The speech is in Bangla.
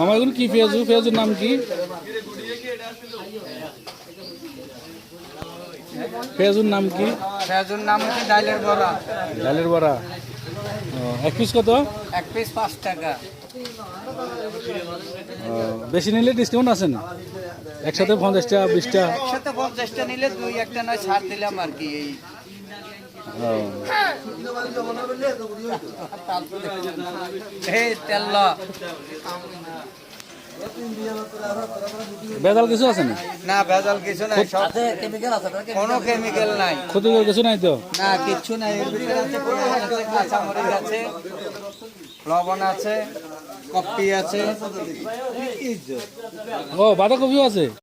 আমার কি পেঁয়াজু পেঁয়াজুর নাম কি? পেঁয়াজুর নাম কি? পেঁয়াজুর নাম হচ্ছে ডালের বড়া। ডালের বড়া এক পিস কত? এক পিস 5 টাকা। বেশি নিলে ডিসকাউন্ট আছে না? একসাথে 50টা 20টা? একসাথে 50টা নিলে 2-1টা নয় ছাড় দিলাম আর কি। এই তেল ভেজাল কিছু আছে না? না, ভেজাল কিছু নাই, কোনো কেমিক্যাল নাই, ক্ষতিকর কিছু নাই তো? না কিচ্ছু নাই। এর ভিতরে আছে পেঁয়াজ আছে, কাঁচামরিচ আছে, লবণ আছে, কপি আছে, ও বাঁধাকপিও আছে।